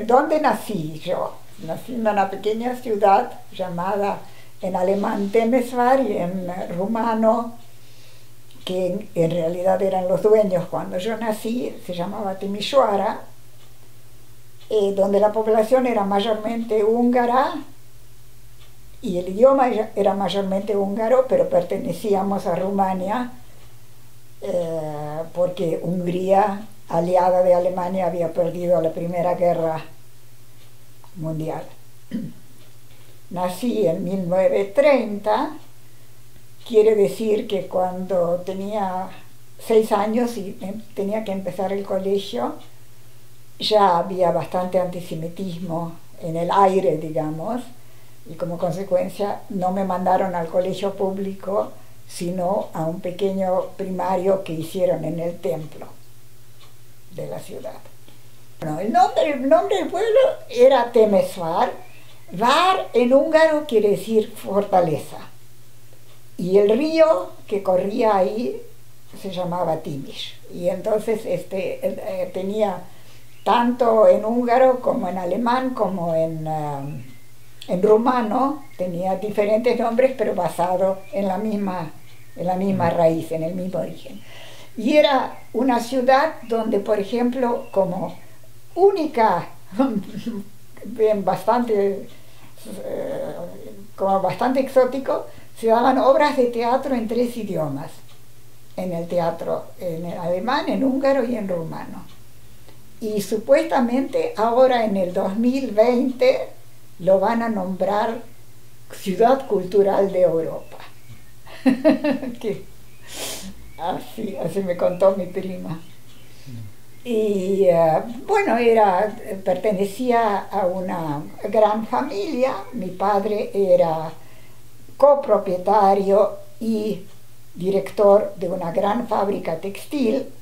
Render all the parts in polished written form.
¿Dónde nací yo? Nací en una pequeña ciudad llamada en alemán Temesvar y en rumano, que en realidad eran los dueños cuando yo nací, se llamaba Timișoara, donde la población era mayormente húngara y el idioma era mayormente húngaro, pero pertenecíamos a Rumania porque Hungría, aliada de Alemania, había perdido la Primera Guerra Mundial. Nací en 1930, quiere decir que cuando tenía 6 años y tenía que empezar el colegio, ya había bastante antisemitismo en el aire, digamos, y como consecuencia no me mandaron al colegio público, sino a un pequeño primario que hicieron en el templo de la ciudad. Bueno, el nombre del pueblo era Temesvar. Var en húngaro quiere decir fortaleza. Y el río que corría ahí se llamaba Timis. Y entonces tenía tanto en húngaro como en alemán como en rumano, tenía diferentes nombres, pero basado en la misma raíz, en el mismo origen. Y era una ciudad donde, por ejemplo, como única, como bastante exótico, se daban obras de teatro en 3 idiomas, en el teatro, en el alemán, en húngaro y en rumano. Y supuestamente ahora en el 2020 lo van a nombrar Ciudad Cultural de Europa. Así me contó mi prima. Y bueno, pertenecía a una gran familia. Mi padre era copropietario y director de una gran fábrica textil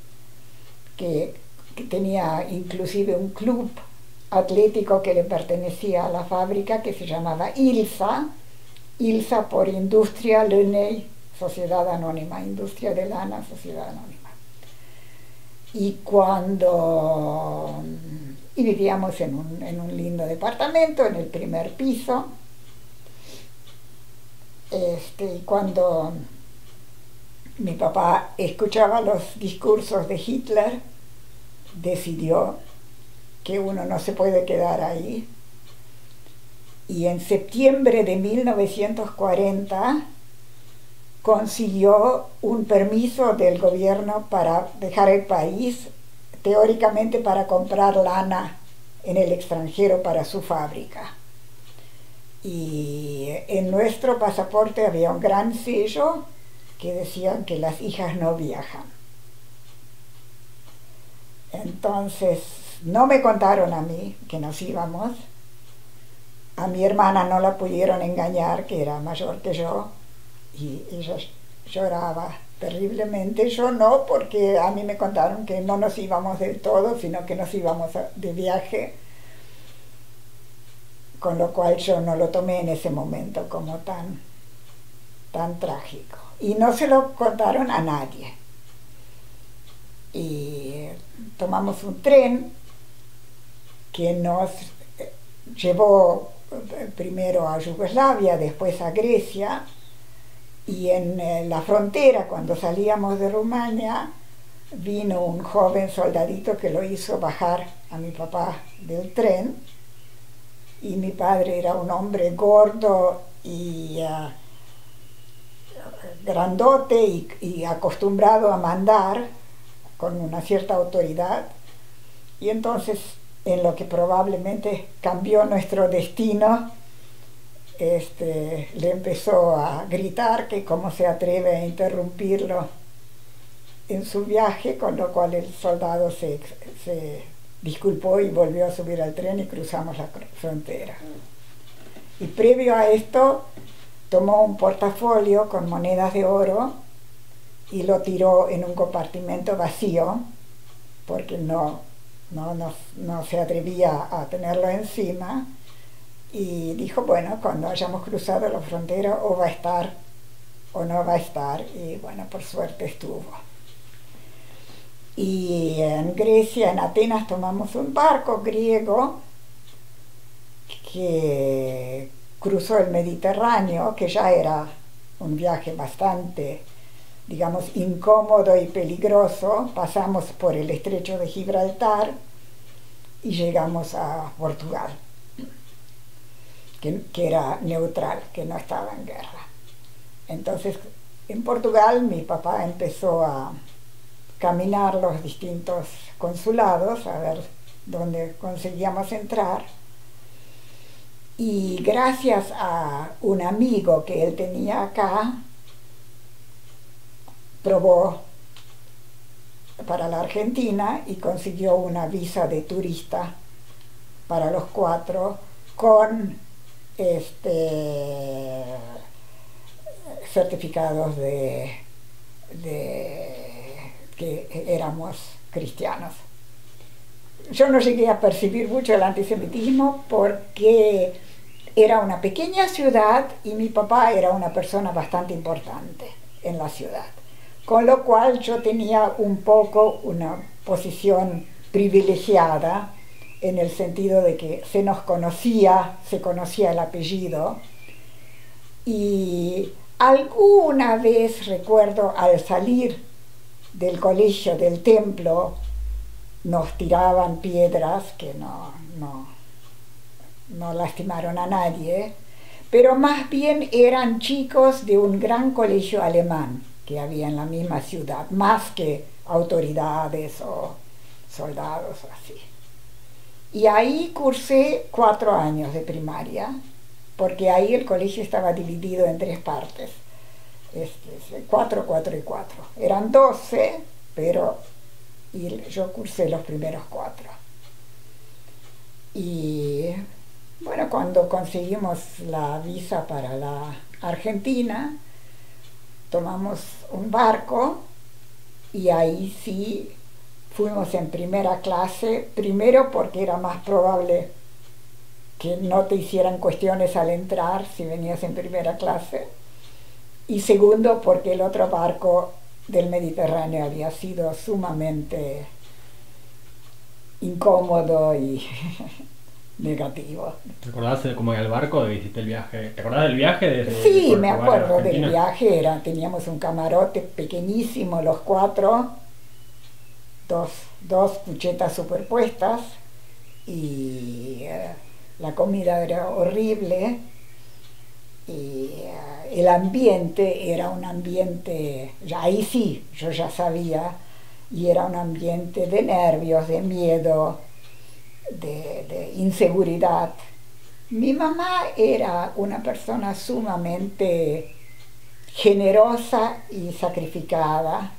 que tenía inclusive un club atlético que le pertenecía a la fábrica, que se llamaba ILSA por Industria Lönei, Sociedad Anónima, Industria de Lana, Sociedad Anónima. Y vivíamos en un lindo departamento, en el primer piso. Y cuando mi papá escuchaba los discursos de Hitler, decidió que uno no se puede quedar ahí. Y en septiembre de 1940 consiguió un permiso del gobierno para dejar el país, teóricamente para comprar lana en el extranjero para su fábrica. Y en nuestro pasaporte había un gran sello que decía que las hijas no viajan. Entonces, no me contaron a mí que nos íbamos. A mi hermana no la pudieron engañar, que era mayor que yo, y ella lloraba terriblemente. Yo no, porque a mí me contaron que no nos íbamos del todo, sino que nos íbamos de viaje, con lo cual yo no lo tomé en ese momento como tan trágico. Y no se lo contaron a nadie. Y tomamos un tren que nos llevó primero a Yugoslavia, después a Grecia, y en la frontera, cuando salíamos de Rumania, vino un joven soldadito que lo hizo bajar a mi papá del tren, y mi padre era un hombre gordo y grandote y acostumbrado a mandar con una cierta autoridad, y entonces en lo que probablemente cambió nuestro destino, le empezó a gritar que cómo se atreve a interrumpirlo en su viaje, con lo cual el soldado se disculpó y volvió a subir al tren y cruzamos la frontera. Y previo a esto tomó un portafolio con monedas de oro y lo tiró en un compartimento vacío, porque no se atrevía a tenerlo encima, y dijo, bueno, cuando hayamos cruzado la frontera o va a estar o no va a estar, y bueno, por suerte estuvo. Y en Grecia, en Atenas, tomamos un barco griego que cruzó el Mediterráneo, que ya era un viaje bastante, digamos, incómodo y peligroso. Pasamos por el estrecho de Gibraltar y llegamos a Portugal, que era neutral, que no estaba en guerra. Entonces, en Portugal mi papá empezó a caminar los distintos consulados a ver dónde conseguíamos entrar, y gracias a un amigo que él tenía acá, probó para la Argentina y consiguió una visa de turista para los cuatro con certificados de que éramos cristianos. Yo no llegué a percibir mucho el antisemitismo porque era una pequeña ciudad y mi papá era una persona bastante importante en la ciudad, con lo cual yo tenía un poco una posición privilegiada en el sentido de que se conocía el apellido, y alguna vez recuerdo al salir del colegio, del templo, nos tiraban piedras que no lastimaron a nadie, pero más bien eran chicos de un gran colegio alemán que había en la misma ciudad, más que autoridades o soldados o así. Y ahí cursé 4 años de primaria, porque ahí el colegio estaba dividido en 3 partes, 4, 4 y 4. Eran 12, pero yo cursé los primeros 4. Y bueno, cuando conseguimos la visa para la Argentina, tomamos un barco y ahí sí fuimos en primera clase, primero porque era más probable que no te hicieran cuestiones al entrar si venías en primera clase, y segundo porque el otro barco del Mediterráneo había sido sumamente incómodo y negativo. ¿Te acordás cómo era el barco? ¿Hiciste el viaje? ¿Te acordás del viaje desde Sí, Portugal me a acuerdo del Argentina? viaje. Teníamos un camarote pequeñísimo, los 4, dos cuchetas superpuestas, y la comida era horrible, y el ambiente era un ambiente, ahí sí, yo ya sabía, y era un ambiente de nervios, de miedo, de inseguridad. Mi mamá era una persona sumamente generosa y sacrificada,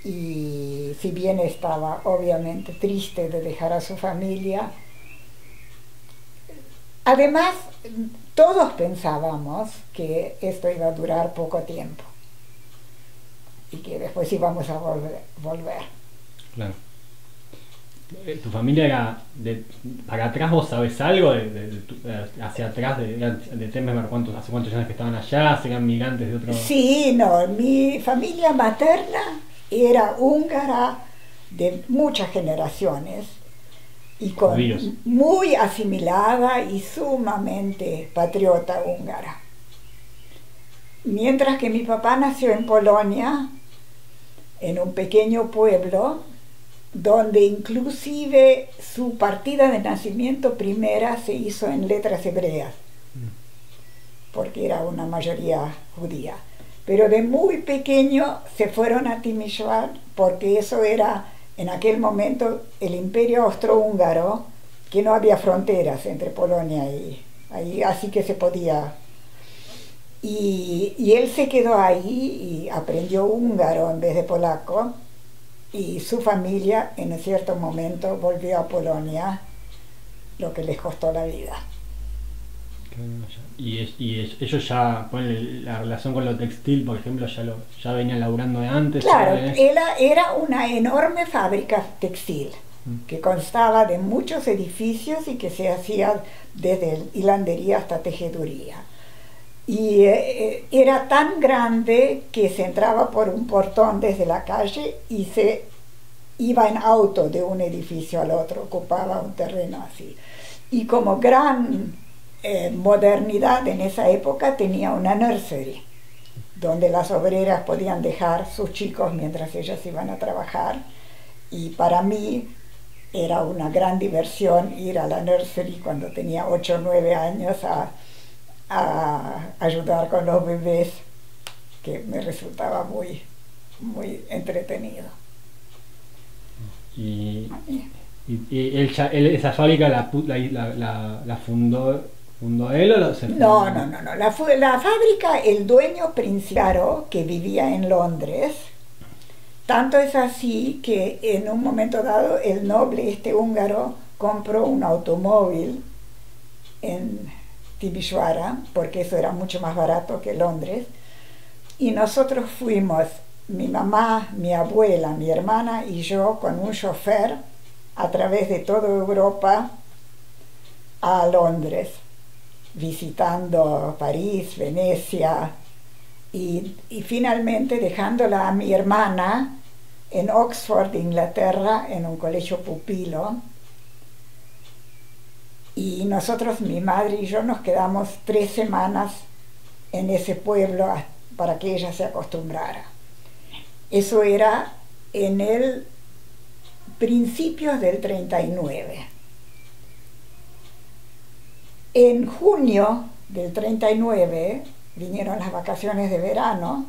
y si bien estaba obviamente triste de dejar a su familia, además todos pensábamos que esto iba a durar poco tiempo y que después íbamos a volver. Claro. ¿Tu familia era para atrás? ¿Vos sabés algo hacia atrás de Temes? ¿Hace cuántos años que estaban allá? ¿Eran migrantes de otro...? Sí, no, mi familia materna era húngara de muchas generaciones y Judíos. muy asimilada y sumamente patriota húngara. Mientras que mi papá nació en Polonia, en un pequeño pueblo, donde inclusive su partida de nacimiento primera se hizo en letras hebreas, porque era una mayoría judía. Pero de muy pequeño se fueron a Timișoara, porque eso era en aquel momento el Imperio Austrohúngaro, que no había fronteras entre Polonia y ahí, así que se podía. Y él se quedó ahí y aprendió húngaro en vez de polaco, y su familia en un cierto momento volvió a Polonia, lo que les costó la vida. Y ellos ya, ponen la relación con lo textil, por ejemplo, ya venían laburando de antes. Claro, era una enorme fábrica textil que constaba de muchos edificios y que se hacía desde hilandería hasta tejeduría. Y era tan grande que se entraba por un portón desde la calle y se iba en auto de un edificio al otro, ocupaba un terreno así. Y como gran modernidad en esa época tenía una nursery, donde las obreras podían dejar sus chicos mientras ellas iban a trabajar. Y para mí era una gran diversión ir a la nursery cuando tenía 8 o 9 años a ayudar con los bebés, que me resultaba muy, muy entretenido. Y esa fábrica la fundó él o se fundó? No. La fábrica, el dueño principal, que vivía en Londres, tanto es así que en un momento dado el noble húngaro compró un automóvil en Timișoara, porque eso era mucho más barato que Londres, y nosotros fuimos, mi mamá, mi abuela, mi hermana y yo, con un chofer a través de toda Europa a Londres, visitando París, Venecia, y finalmente dejándola a mi hermana en Oxford, Inglaterra, en un colegio pupilo. Y nosotros, mi madre y yo, nos quedamos 3 semanas en ese pueblo para que ella se acostumbrara. Eso era en el principios del 39. En junio del 39 vinieron las vacaciones de verano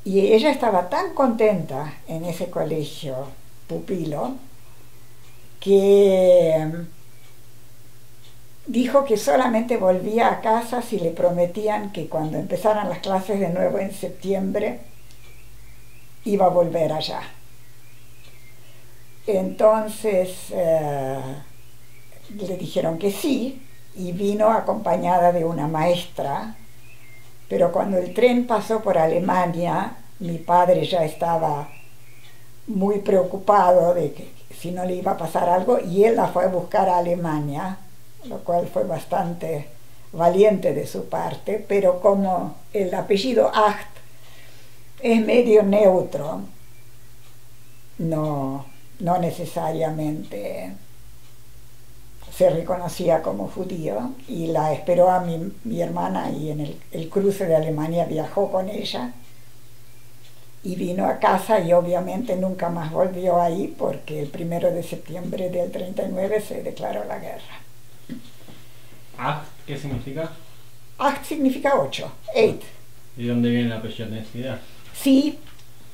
y ella estaba tan contenta en ese colegio pupilo que dijo que solamente volvía a casa si le prometían que cuando empezaran las clases de nuevo en septiembre iba a volver allá. Entonces le dijeron que sí, y vino acompañada de una maestra, pero cuando el tren pasó por Alemania, mi padre ya estaba muy preocupado de que si no le iba a pasar algo, y él la fue a buscar a Alemania, lo cual fue bastante valiente de su parte, pero como el apellido Acht es medio neutro, no necesariamente se reconocía como judío, y la esperó a mi hermana, y en el cruce de Alemania viajó con ella y vino a casa, y obviamente nunca más volvió ahí porque el 1 de septiembre del 39 se declaró la guerra. ¿Acht qué significa? Acht significa 8, 8. ¿Y de dónde viene el apellido? ¿Tenés idea? Sí,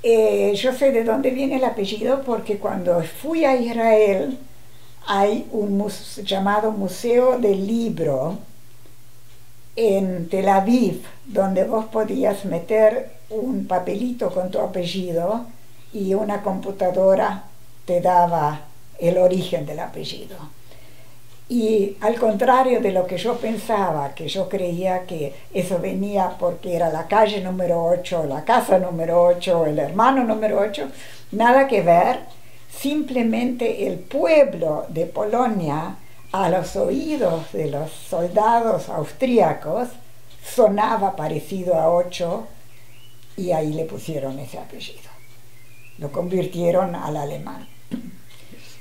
yo sé de dónde viene el apellido porque cuando fui a Israel hay un llamado Museo del Libro en Tel Aviv, donde vos podías meter un papelito con tu apellido y una computadora te daba el origen del apellido. Y al contrario de lo que yo pensaba, que yo creía que eso venía porque era la calle número 8, la casa número 8, el hermano número 8, nada que ver. Simplemente el pueblo de Polonia, a los oídos de los soldados austríacos, sonaba parecido a 8, y ahí le pusieron ese apellido. Lo convirtieron al alemán.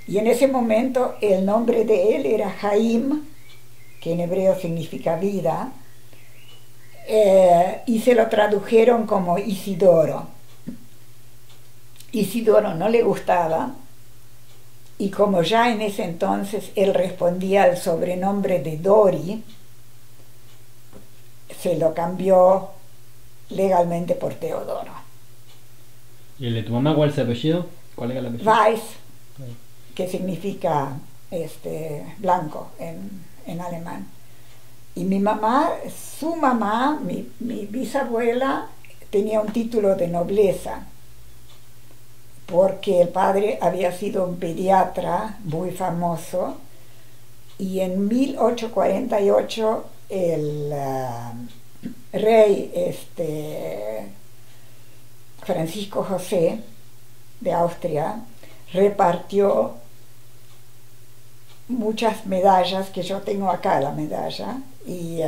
Y en ese momento el nombre de él era Jaim, que en hebreo significa vida, y se lo tradujeron como Isidoro. Isidoro no le gustaba, y como ya en ese entonces él respondía al sobrenombre de Dori, se lo cambió legalmente por Teodoro. ¿Y el de tu mamá cuál es el apellido? ¿Cuál era el apellido? Weiss, que significa blanco en alemán. Y mi mamá, su mamá, mi bisabuela, tenía un título de nobleza, porque el padre había sido un pediatra muy famoso, y en 1848 el rey Francisco José de Austria repartió muchas medallas, que yo tengo acá la medalla, y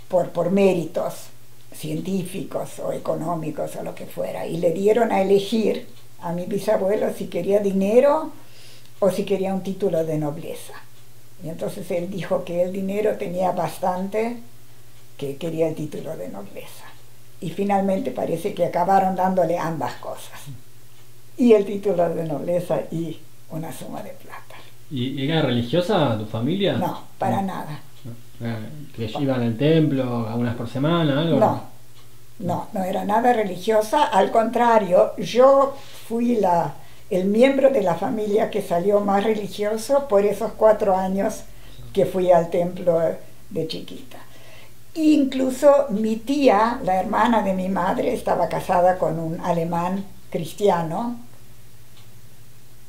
por méritos. científicos o económicos o lo que fuera, y le dieron a elegir a mi bisabuelo si quería dinero o si quería un título de nobleza. Y entonces él dijo que el dinero tenía bastante, que quería el título de nobleza. Y finalmente parece que acabaron dándole ambas cosas, y el título de nobleza y una suma de plata. ¿Y era religiosa tu familia? No, para nada. ¿Que iban al templo algunas por semana, algo? No era nada religiosa, al contrario, yo fui el miembro de la familia que salió más religioso por esos 4 años que fui al templo de chiquita. Incluso mi tía, la hermana de mi madre, estaba casada con un alemán cristiano,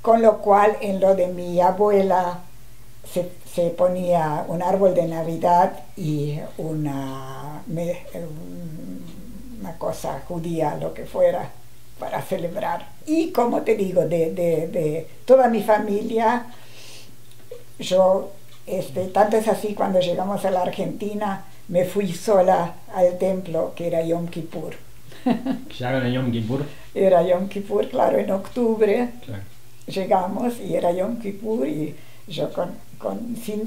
con lo cual en lo de mi abuela se ponía un árbol de Navidad y una cosa judía, lo que fuera, para celebrar. Y como te digo, de toda mi familia, yo, tanto es así, cuando llegamos a la Argentina, me fui sola al templo, que era Yom Kippur. ¿Ya era Yom Kippur? Era Yom Kippur, claro, en octubre. Claro. Llegamos y era Yom Kippur, y yo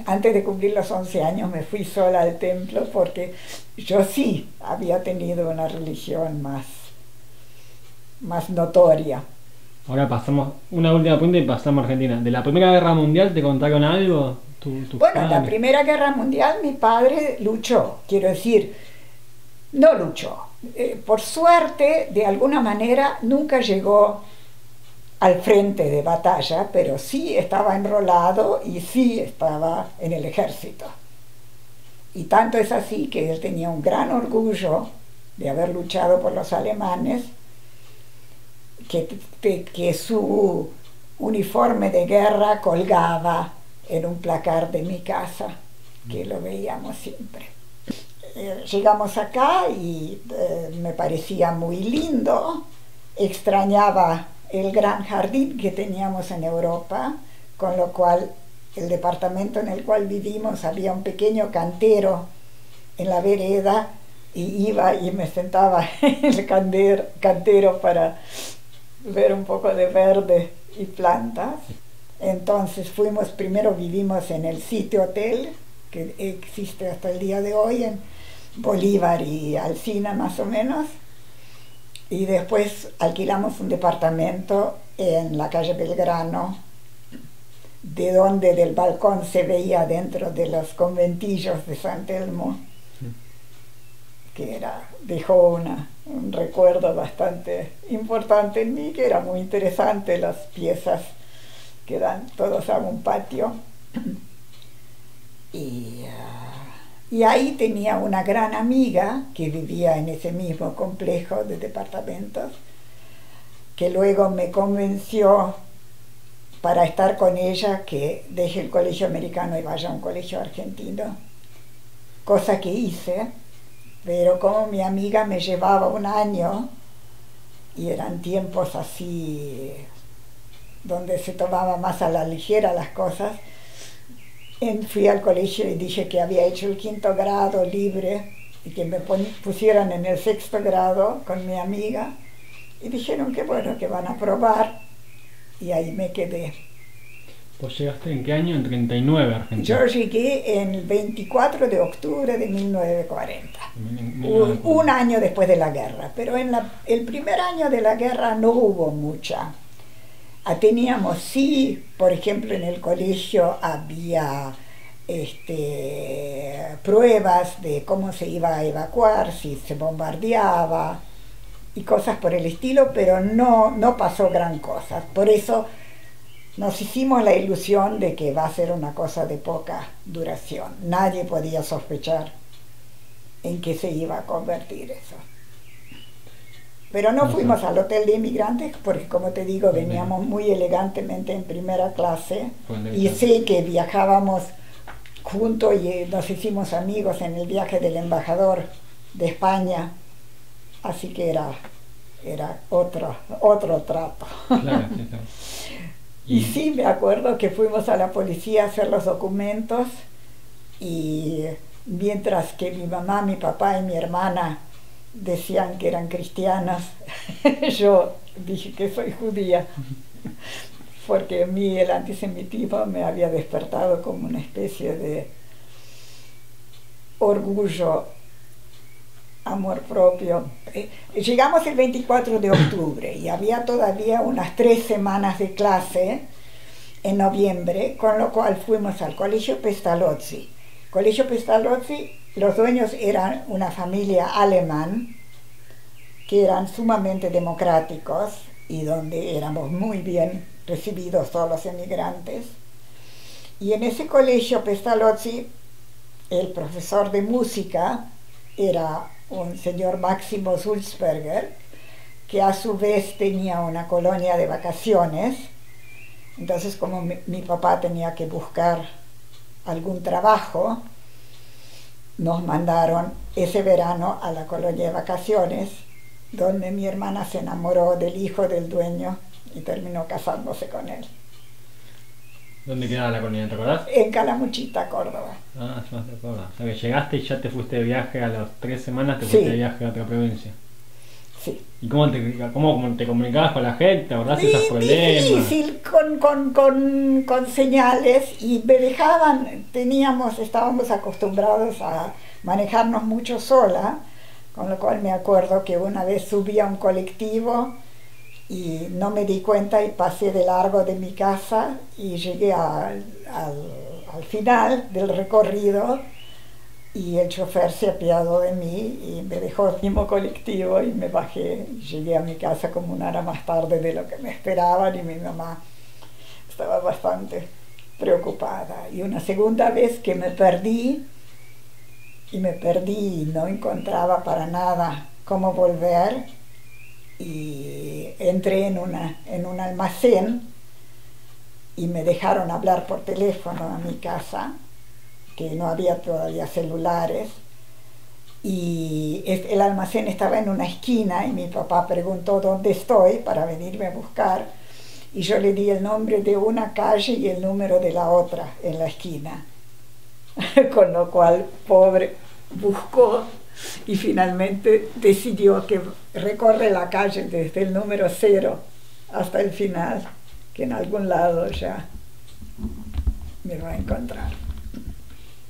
antes de cumplir los 11 años me fui sola al templo, porque yo sí había tenido una religión más notoria. Ahora pasamos, una última punta y pasamos a Argentina. ¿De la Primera Guerra Mundial te contaron algo? Bueno, en la Primera Guerra Mundial mi padre luchó, quiero decir, no luchó. Por suerte, de alguna manera, nunca llegó al frente de batalla, pero sí estaba enrolado y sí estaba en el ejército. Y tanto es así que él tenía un gran orgullo de haber luchado por los alemanes, que su uniforme de guerra colgaba en un placar de mi casa, que lo veíamos siempre. Llegamos acá y me parecía muy lindo, extrañaba el gran jardín que teníamos en Europa, con lo cual el departamento en el cual vivimos había un pequeño cantero en la vereda, y iba y me sentaba en el cantero para ver un poco de verde y plantas. Entonces primero vivimos en el Sitio Hotel, que existe hasta el día de hoy en Bolívar y Alsina más o menos, y después alquilamos un departamento en la calle Belgrano, de donde del balcón se veía dentro de los conventillos de San Telmo, que dejó un recuerdo bastante importante en mí, que era muy interesante, las piezas que dan todos a un patio. Y ahí tenía una gran amiga que vivía en ese mismo complejo de departamentos, que luego me convenció para estar con ella que deje el colegio americano y vaya a un colegio argentino, cosa que hice, pero como mi amiga me llevaba 1 año y eran tiempos así donde se tomaba más a la ligera las cosas, fui al colegio y dije que había hecho el 5º grado libre y que me pusieran en el 6º grado con mi amiga, y dijeron que bueno, que van a probar, y ahí me quedé. ¿Vos llegaste en qué año? En 39, Argentina. Yo llegué en el 24 de octubre de 1940, un año después de la guerra, pero el primer año de la guerra no hubo mucha. Teníamos, sí, por ejemplo, en el colegio había pruebas de cómo se iba a evacuar, si se bombardeaba y cosas por el estilo, pero no pasó gran cosa. Por eso nos hicimos la ilusión de que va a ser una cosa de poca duración. Nadie podía sospechar en qué se iba a convertir eso. Pero no fuimos al hotel de inmigrantes porque, como te digo, veníamos muy elegantemente en primera clase, y sé que viajábamos juntos y nos hicimos amigos en el viaje del embajador de España, así que era otro trato. Claro, sí, claro. Y sí, me acuerdo que fuimos a la policía a hacer los documentos, y mientras que mi mamá, mi papá y mi hermana decían que eran cristianas. Yo dije que soy judía, porque a mí el antisemitismo me había despertado como una especie de orgullo, amor propio. Llegamos el 24 de octubre y había todavía unas 3 semanas de clase en noviembre, con lo cual fuimos al Colegio Pestalozzi. Colegio Pestalozzi, los dueños eran una familia alemán, que eran sumamente democráticos y donde éramos muy bien recibidos todos los emigrantes. Y en ese colegio Pestalozzi, el profesor de música era un señor Máximo Sulzberger, que a su vez tenía una colonia de vacaciones. Entonces, como mi papá tenía que buscar algún trabajo, nos mandaron ese verano a la colonia de vacaciones, donde mi hermana se enamoró del hijo del dueño y terminó casándose con él. ¿Dónde quedaba la colonia? ¿Te acordás? En Calamuchita, Córdoba. Ah, ya te acuerdas. O sea que llegaste y ya te fuiste de viaje a las 3 semanas, te fuiste de viaje a otra provincia. Sí. ¿Y cómo te comunicabas con la gente? ¿Te acordás de esos problemas? Difícil, con señales, y me dejaban, estábamos acostumbrados a manejarnos mucho sola, con lo cual me acuerdo que una vez subí a un colectivo y no me di cuenta y pasé de largo de mi casa y llegué al final del recorrido y el chofer se apiadó de mí y me dejó el mismo colectivo y me bajé y llegué a mi casa como 1 hora más tarde de lo que me esperaban, y mi mamá estaba bastante preocupada. Y una segunda vez que me perdí y no encontraba para nada cómo volver, y entré en un almacén y me dejaron hablar por teléfono a mi casa, que no había todavía celulares, y el almacén estaba en una esquina y mi papá preguntó dónde estoy para venirme a buscar, y yo le di el nombre de una calle y el número de la otra en la esquina. Con lo cual, pobre, buscó y finalmente decidió que recorre la calle desde el número 0 hasta el final, que en algún lado ya me va a encontrar.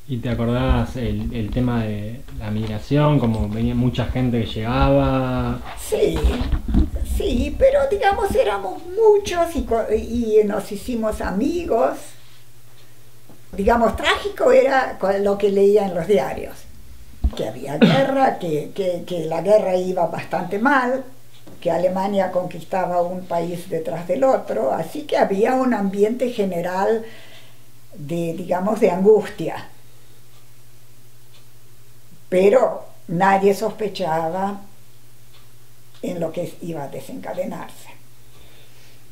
¿Y te acordás el tema de la migración, como venía mucha gente que llegaba? Sí, pero digamos éramos muchos y nos hicimos amigos. Digamos, trágico era lo que leía en los diarios, que había guerra, que la guerra iba bastante mal, que Alemania conquistaba un país detrás del otro, así que había un ambiente general de angustia. Pero nadie sospechaba en lo que iba a desencadenarse.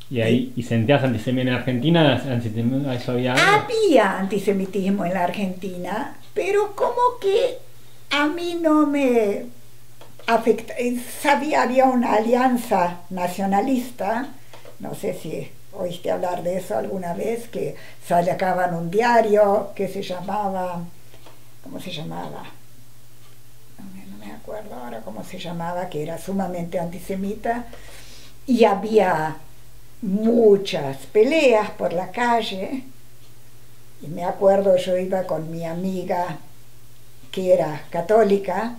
¿Y sentías antisemitismo en Argentina? ¿Eso había algo? Había antisemitismo en la Argentina, pero como que a mí no me afecta. Había una alianza nacionalista, no sé si oíste hablar de eso alguna vez, que sacaban un diario que se llamaba, ¿cómo se llamaba? No me acuerdo ahora cómo se llamaba, que era sumamente antisemita, y había muchas peleas por la calle, y me acuerdo, yo iba con mi amiga que era católica,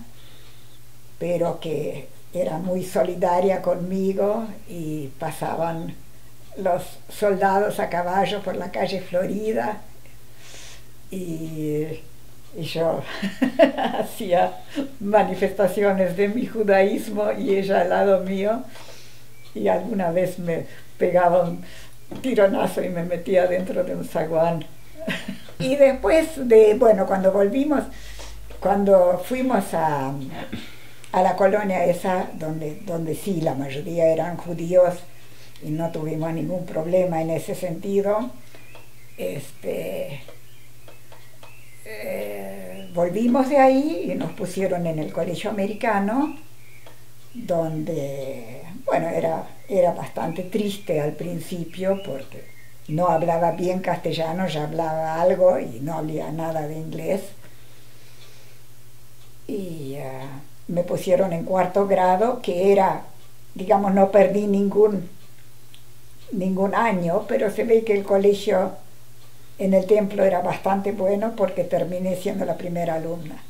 pero que era muy solidaria conmigo, y pasaban los soldados a caballo por la calle Florida, y yo hacía manifestaciones de mi judaísmo y ella al lado mío, y alguna vez me pegaba un tironazo y me metía dentro de un zaguán. Y después cuando fuimos a la colonia esa, donde sí, la mayoría eran judíos y no tuvimos ningún problema en ese sentido, volvimos de ahí y nos pusieron en el colegio americano, donde, bueno, era bastante triste al principio porque no hablaba bien castellano, ya hablaba algo y no hablaba nada de inglés. me pusieron en cuarto grado, que era, digamos, no perdí ningún año, pero se ve que el colegio en el templo era bastante bueno porque terminé siendo la primera alumna.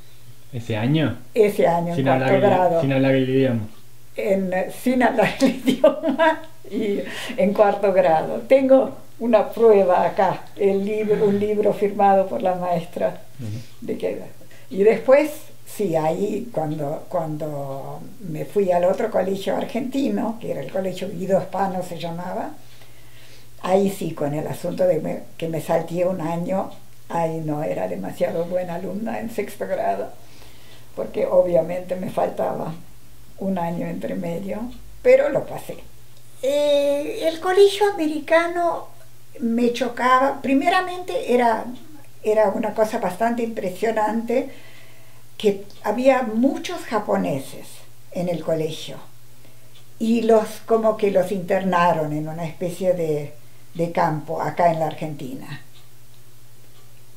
¿Ese año? Ese año, en cuarto grado. Sin hablar el idioma. Sin hablar el idioma y en cuarto grado. Tengo una prueba acá, un libro firmado por la maestra. De que, y después, sí, ahí cuando me fui al otro colegio argentino, que era el colegio Guido Hispano se llamaba, ahí sí, con el asunto de que me salteé un año, ahí no era demasiado buena alumna en sexto grado, porque obviamente me faltaba un año entre medio, pero lo pasé. El colegio americano me chocaba, primeramente era una cosa bastante impresionante, que había muchos japoneses en el colegio, y como que los internaron en una especie de campo acá en la Argentina,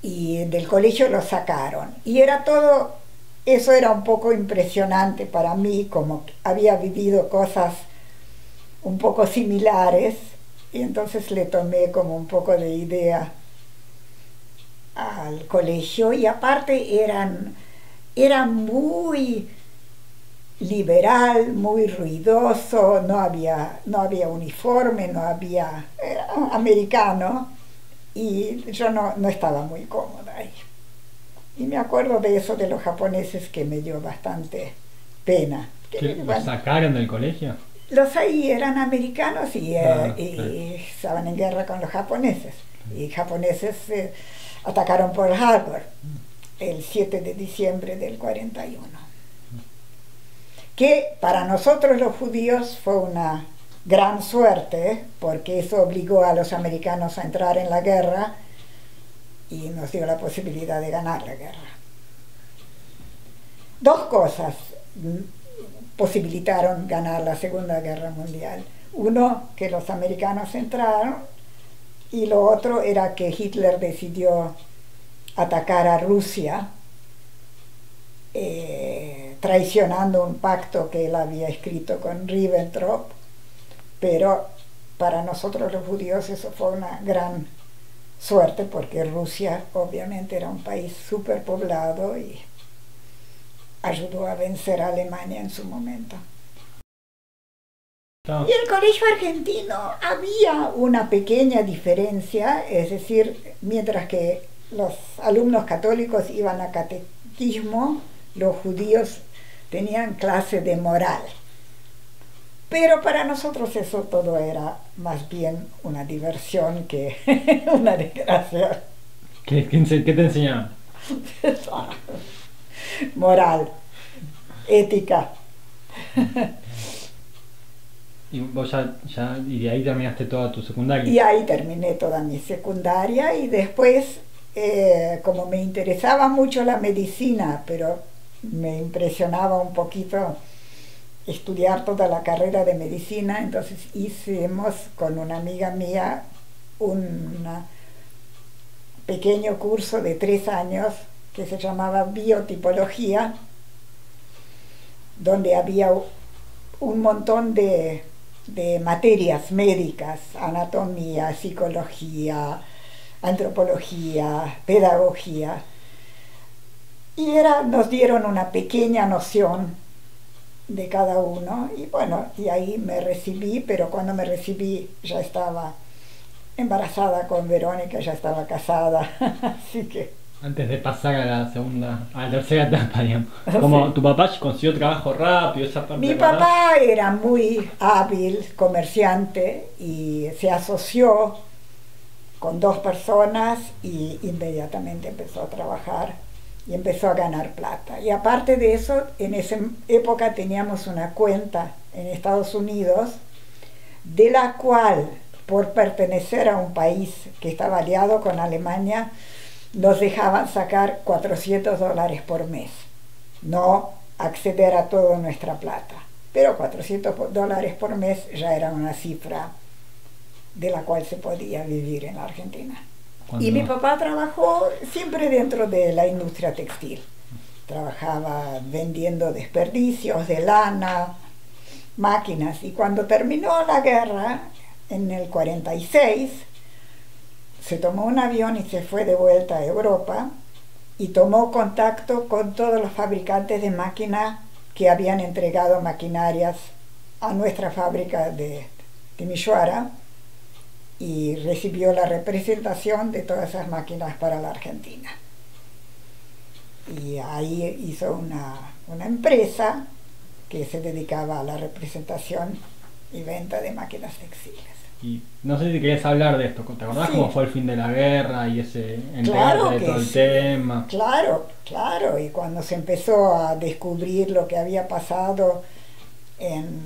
y del colegio los sacaron, y era todo. Eso era un poco impresionante para mí, como había vivido cosas un poco similares, y entonces le tomé como un poco de idea al colegio, y aparte era muy liberal, muy ruidoso, no había uniforme, era americano, y yo no estaba muy cómoda ahí. Y me acuerdo de eso de los japoneses, que me dio bastante pena. ¿Los sacaron del colegio? Los ahí eran americanos y claro. estaban en guerra con los japoneses. Y japoneses atacaron Pearl Harbor el 7 de diciembre del 41. Que para nosotros los judíos fue una gran suerte, porque eso obligó a los americanos a entrar en la guerra y nos dio la posibilidad de ganar la guerra. Dos cosas posibilitaron ganar la Segunda Guerra Mundial. Uno, que los americanos entraron, y lo otro era que Hitler decidió atacar a Rusia, traicionando un pacto que él había escrito con Ribbentrop, pero para nosotros los judíos eso fue una gran suerte, porque Rusia obviamente era un país superpoblado y ayudó a vencer a Alemania en su momento. Y el colegio argentino había una pequeña diferencia, es decir, mientras que los alumnos católicos iban a catequismo, los judíos tenían clase de moral. Pero para nosotros eso todo era más bien una diversión que una desgracia. ¿Qué te enseñaban? Moral, ética. ¿Y vos y de ahí terminaste toda tu secundaria? Y ahí terminé toda mi secundaria, y después, como me interesaba mucho la medicina, pero me impresionaba un poquito estudiar toda la carrera de medicina, entonces hicimos con una amiga mía un pequeño curso de 3 años que se llamaba biotipología, donde había un montón de materias médicas: anatomía, psicología, antropología, pedagogía, y nos dieron una pequeña noción de cada uno, y bueno, y ahí me recibí, pero cuando me recibí ya estaba embarazada con Verónica, ya estaba casada, así que... Antes de pasar a la tercera etapa, digamos. Como sí. ¿Tu papá consiguió trabajo rápido? Esa parte. Mi papá era muy hábil comerciante y se asoció con 2 personas y inmediatamente empezó a trabajar y empezó a ganar plata. Y aparte de eso, en esa época teníamos una cuenta en Estados Unidos, de la cual, por pertenecer a un país que estaba aliado con Alemania, nos dejaban sacar $400 por mes, no acceder a toda nuestra plata, pero $400 por mes ya era una cifra de la cual se podía vivir en la Argentina. Y mi papá trabajó siempre dentro de la industria textil, trabajaba vendiendo desperdicios de lana, máquinas, y cuando terminó la guerra, en el 46, se tomó un avión y se fue de vuelta a Europa y tomó contacto con todos los fabricantes de máquinas que habían entregado maquinarias a nuestra fábrica de Timișoara, y recibió la representación de todas esas máquinas para la Argentina. Y ahí hizo una empresa que se dedicaba a la representación y venta de máquinas textiles. Y no sé si querés hablar de esto. ¿Te acordás cómo fue el fin de la guerra y ese Claro enterarte de que todo el sí. tema? Claro, y cuando se empezó a descubrir lo que había pasado en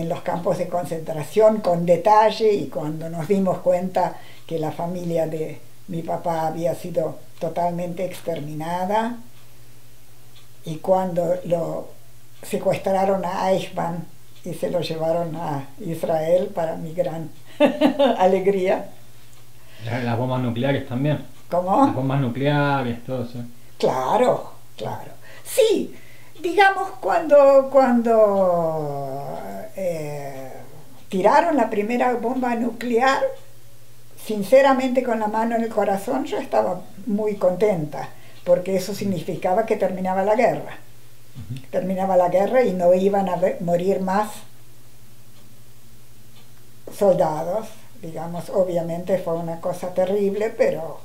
los campos de concentración con detalle, y cuando nos dimos cuenta que la familia de mi papá había sido totalmente exterminada, y cuando lo secuestraron a Eichmann y se lo llevaron a Israel, para mi gran alegría. Las bombas nucleares también. ¿Cómo? Las bombas nucleares, todo eso. Claro. Sí, digamos, cuando tiraron la primera bomba nuclear, sinceramente, con la mano en el corazón, yo estaba muy contenta, porque eso significaba que terminaba la guerra. Terminaba la guerra y no iban a morir más soldados, digamos. Obviamente fue una cosa terrible, pero...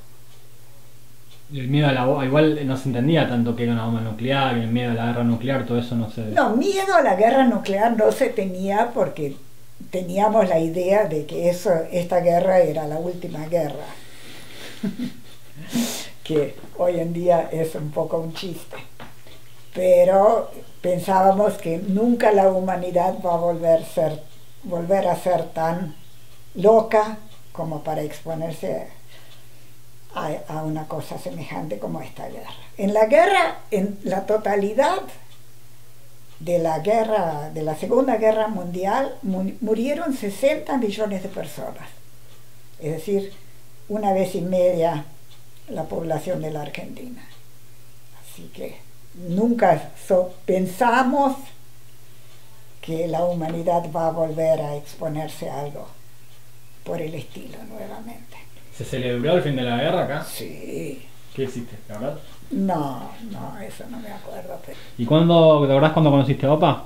El miedo a la bomba, igual no se entendía tanto que era una bomba nuclear, el miedo a la guerra nuclear, todo eso no se... No, miedo a la guerra nuclear no se tenía, porque teníamos la idea de que esta guerra era la última guerra. Que hoy en día es un poco un chiste. Pero pensábamos que nunca la humanidad va a volver a ser tan loca como para exponerse a una cosa semejante como esta guerra. En la totalidad de la guerra, de la Segunda Guerra Mundial, murieron 60 millones de personas. Es decir, 1,5 veces la población de la Argentina. Así que nunca pensamos que la humanidad va a volver a exponerse a algo por el estilo nuevamente. ¿Se celebró el fin de la guerra acá? Sí. ¿Qué hiciste, la verdad? No, eso no me acuerdo. ¿Y cuándo, te acordás cuando conociste a papá?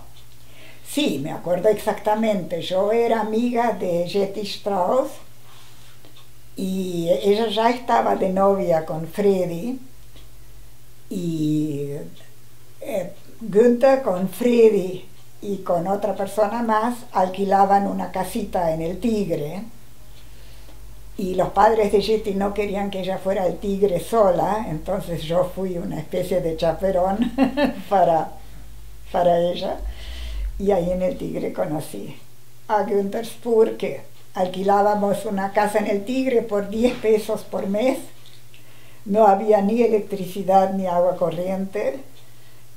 Sí, me acuerdo exactamente. Yo era amiga de Jetty Strauss y ella ya estaba de novia con Freddy, y Günther con Freddy y con otra persona más alquilaban una casita en el Tigre, y los padres de Jetty no querían que ella fuera al Tigre sola, entonces yo fui una especie de chaperón para ella, y ahí en el Tigre conocí a Günther Spur, que alquilábamos una casa en el Tigre por 10 pesos por mes. No había ni electricidad ni agua corriente,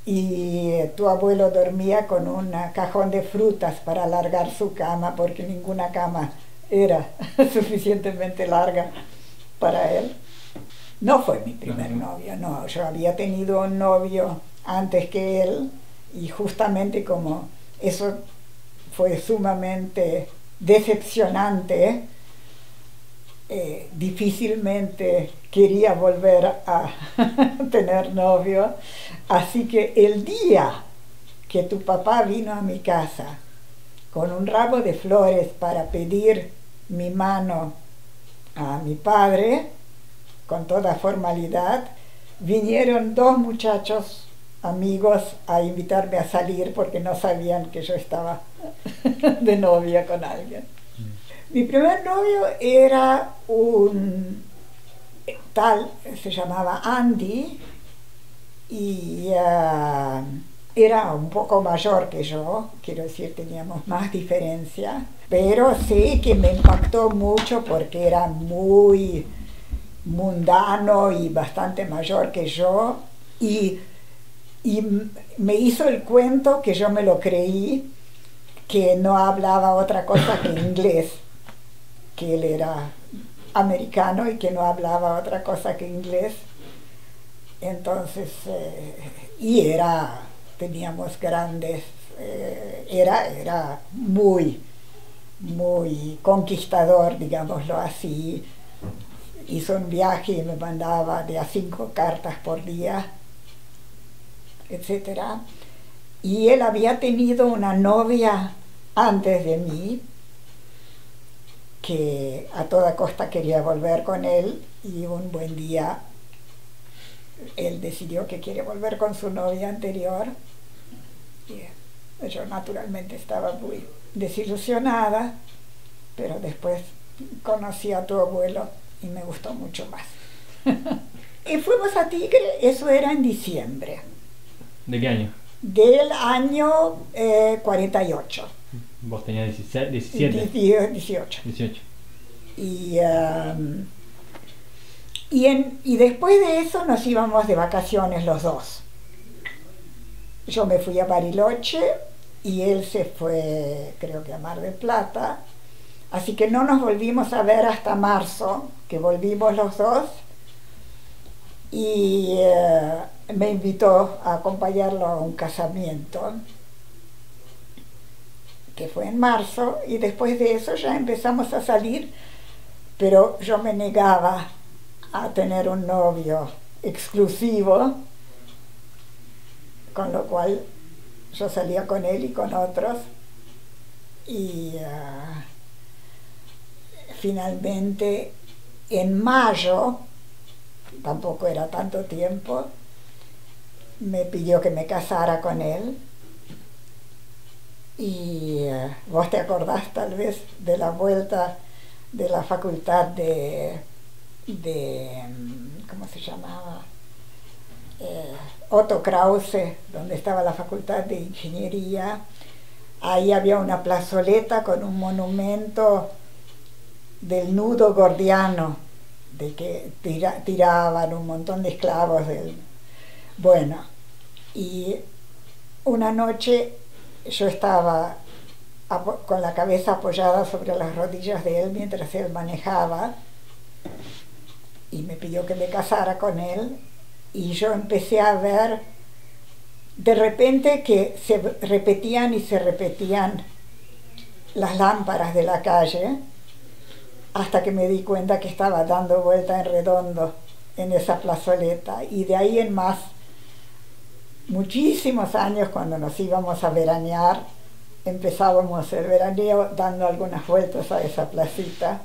y tu abuelo dormía con un cajón de frutas para alargar su cama, porque ninguna cama era suficientemente larga para él. No fue mi primer novio, no. Yo había tenido un novio antes que él, y justamente como eso fue sumamente decepcionante, difícilmente quería volver a tener novio. Así que el día que tu papá vino a mi casa con un ramo de flores para pedir mi mano a mi padre, con toda formalidad, vinieron 2 muchachos amigos a invitarme a salir, porque no sabían que yo estaba de novia con alguien. Mi primer novio era un tal, se llamaba Andy, y era un poco mayor que yo, quiero decir, teníamos más diferencia, pero sí que me impactó mucho porque era muy mundano y bastante mayor que yo, y me hizo el cuento, que yo me lo creí, que no hablaba otra cosa que inglés, que él era americano y que no hablaba otra cosa que inglés. Entonces, y teníamos grandes, era muy, muy conquistador, digámoslo así. Hizo un viaje y me mandaba de a 5 cartas por día, etcétera. Y él había tenido una novia antes de mí, que a toda costa quería volver con él, y un buen día él decidió que quiere volver con su novia anterior. Y yo naturalmente estaba muy desilusionada, pero después conocí a tu abuelo y me gustó mucho más. Y fuimos a Tigre, eso era en diciembre. ¿De qué año? Del año 48. Vos tenías 17. 18. 18. Y después de eso nos íbamos de vacaciones los dos. Yo me fui a Bariloche y él se fue, creo que a Mar del Plata. Así que no nos volvimos a ver hasta marzo, que volvimos los dos. Y me invitó a acompañarlo a un casamiento, que fue en marzo, y después de eso ya empezamos a salir, pero yo me negaba a tener un novio exclusivo, con lo cual yo salía con él y con otros, y finalmente en mayo, tampoco era tanto tiempo, me pidió que me casara con él. Y vos te acordás tal vez de la vuelta de la facultad de ¿cómo se llamaba? Otto Krause, donde estaba la facultad de ingeniería. Ahí había una plazoleta con un monumento del nudo gordiano, de que tiraban un montón de esclavos bueno, y una noche yo estaba con la cabeza apoyada sobre las rodillas de él mientras él manejaba, y me pidió que me casara con él, y yo empecé a ver de repente que se repetían y se repetían las lámparas de la calle, hasta que me di cuenta que estaba dando vuelta en redondo en esa plazoleta. Y de ahí en más, muchísimos años, cuando nos íbamos a veranear, empezábamos el veraneo dando algunas vueltas a esa placita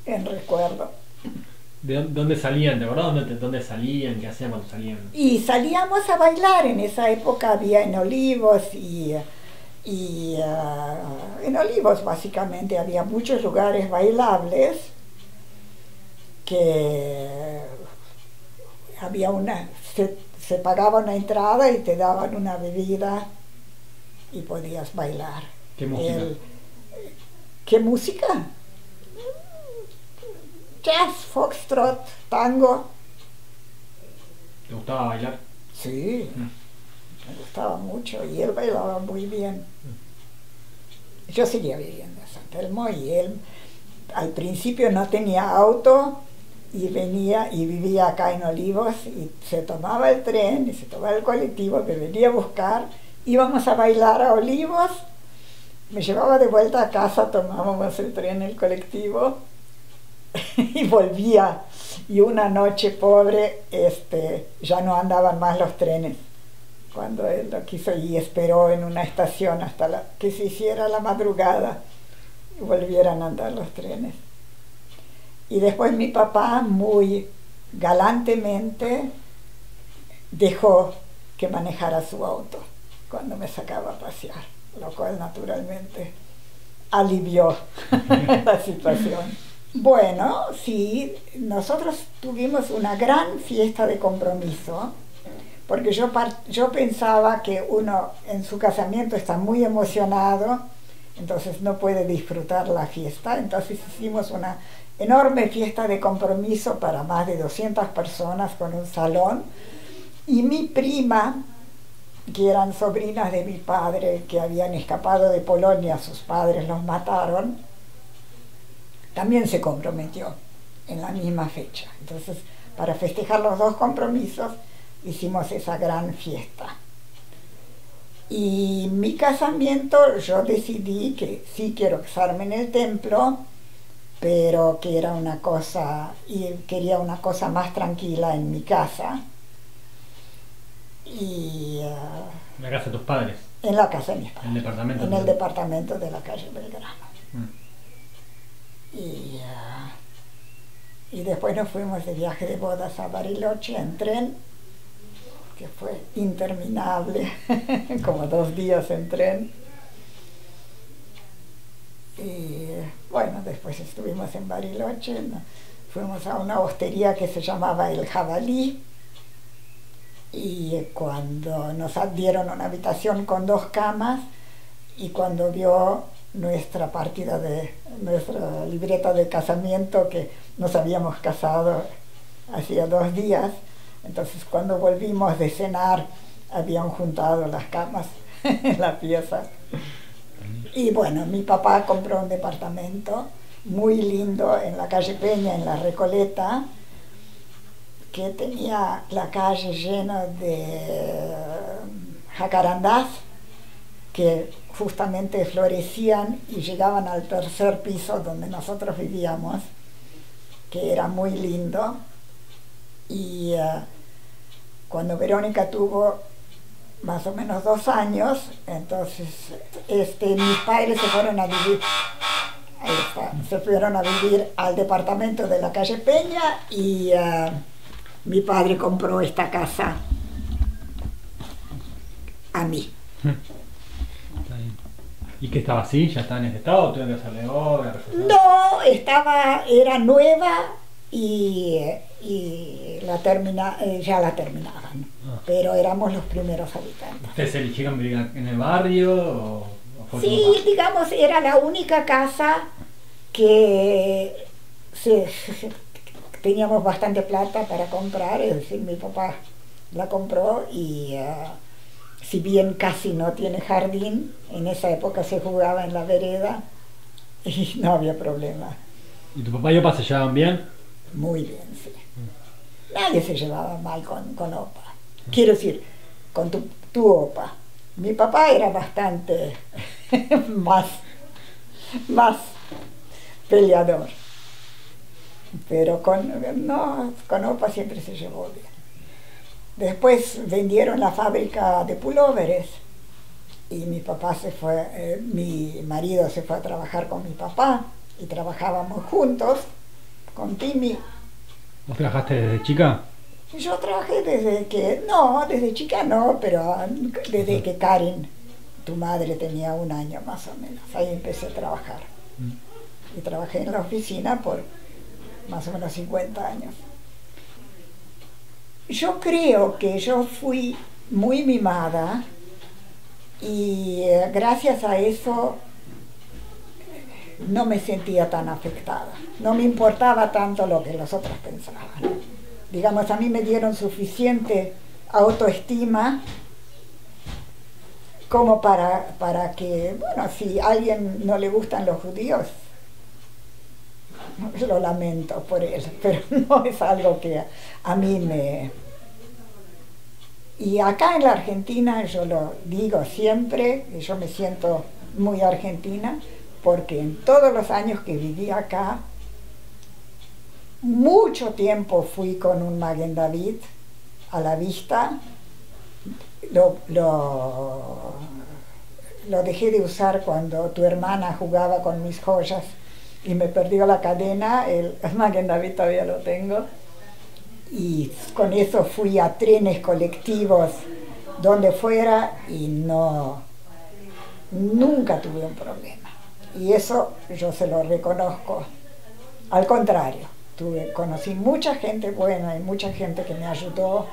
en recuerdo. ¿De dónde salían? ¿De verdad? ¿Dónde salían? ¿Qué hacían cuando salían? Y salíamos a bailar. En esa época había en Olivos en Olivos básicamente había muchos lugares bailables, que había se pagaba una entrada y te daban una bebida y podías bailar. ¿Qué música? ¿Qué música? Jazz, foxtrot, tango. ¿Te gustaba bailar? Sí, me gustaba mucho, y él bailaba muy bien. Yo seguía viviendo en San Telmo, y él al principio no tenía auto y venía y vivía acá en Olivos, y se tomaba el tren y se tomaba el colectivo que venía a buscar. Íbamos a bailar a Olivos, me llevaba de vuelta a casa, tomábamos el tren, el colectivo y volvía. Y una noche, pobre, ya no andaban más los trenes cuando él lo quiso, y esperó en una estación hasta que se hiciera la madrugada y volvieran a andar los trenes. Y después mi papá muy galantemente dejó que manejara su auto cuando me sacaba a pasear, lo cual naturalmente alivió la situación. Bueno, sí, nosotros tuvimos una gran fiesta de compromiso, porque yo pensaba que uno en su casamiento está muy emocionado, entonces no puede disfrutar la fiesta. Entonces hicimos una enorme fiesta de compromiso para más de 200 personas con un salón, y mi prima, que eran sobrinas de mi padre, que habían escapado de Polonia, sus padres los mataron, también se comprometió en la misma fecha. Entonces para festejar los dos compromisos, hicimos esa gran fiesta. Y mi casamiento, yo decidí que sí quiero casarme en el templo, pero que era una cosa, y quería una cosa más tranquila en mi casa. Y En la casa de tus padres. en la casa de mis padres. En el departamento. En el departamento de la calle Belgrano. Y después nos fuimos de viaje de bodas a Bariloche en tren, que fue interminable, como 2 días en tren. Y bueno, después estuvimos en Bariloche, fuimos a una hostería que se llamaba El Jabalí, y cuando nos dieron una habitación con 2 camas, y cuando vio nuestra nuestra libreta de casamiento, que nos habíamos casado hacía 2 días, entonces cuando volvimos de cenar habían juntado las camas en la pieza. Y bueno, mi papá compró un departamento muy lindo en la calle Peña, en La Recoleta, que tenía la calle llena de jacarandás que justamente florecían y llegaban al 3er piso donde nosotros vivíamos, que era muy lindo. Y cuando Verónica tuvo más o menos 2 años, entonces mis padres se fueron a vivir, se fueron a vivir al departamento de la calle Peña, y mi padre compró esta casa a mí. ¿Y qué estaba así? ¿Ya estaba en ese estado? ¿Tuve que hacerle obra? No, era nueva y ya la terminaban, pero éramos los primeros habitantes. ¿Ustedes se eligieron vivir en el barrio o fue Sí, digamos, era la única casa que teníamos bastante plata para comprar, es decir, mi papá la compró, y si bien casi no tiene jardín, en esa época se jugaba en la vereda y no había problema. ¿Y tu papá y Opa se llevaban bien? Muy bien, sí. Nadie se llevaba mal con Opa. Quiero decir, con tu Opa. Mi papá era bastante más peleador. Pero con Opa siempre se llevó bien. Después vendieron la fábrica de pulóveres y mi marido se fue a trabajar con mi papá y trabajábamos juntos con Timi. ¿Vos trabajaste desde chica? Yo trabajé desde chica no, pero desde que Karin, tu madre, tenía 1 año más o menos. Ahí empecé a trabajar. Y trabajé en la oficina por más o menos 50 años. Yo creo que yo fui muy mimada y gracias a eso no me sentía tan afectada. No me importaba tanto lo que los otros pensaban. Digamos, a mí me dieron suficiente autoestima como para que, bueno, si a alguien no le gustan los judíos, lo lamento por él, pero no es algo que a mí me... Y acá en la Argentina, yo lo digo siempre, que yo me siento muy argentina, porque en todos los años que viví acá, mucho tiempo fui con un Maguen David a la vista, lo dejé de usar cuando tu hermana jugaba con mis joyas y me perdió la cadena, el Maguen David todavía lo tengo, y con eso fui a trenes colectivos, donde fuera, y nunca tuve un problema. Y eso yo se lo reconozco. Al contrario, conocí mucha gente buena y mucha gente que me ayudó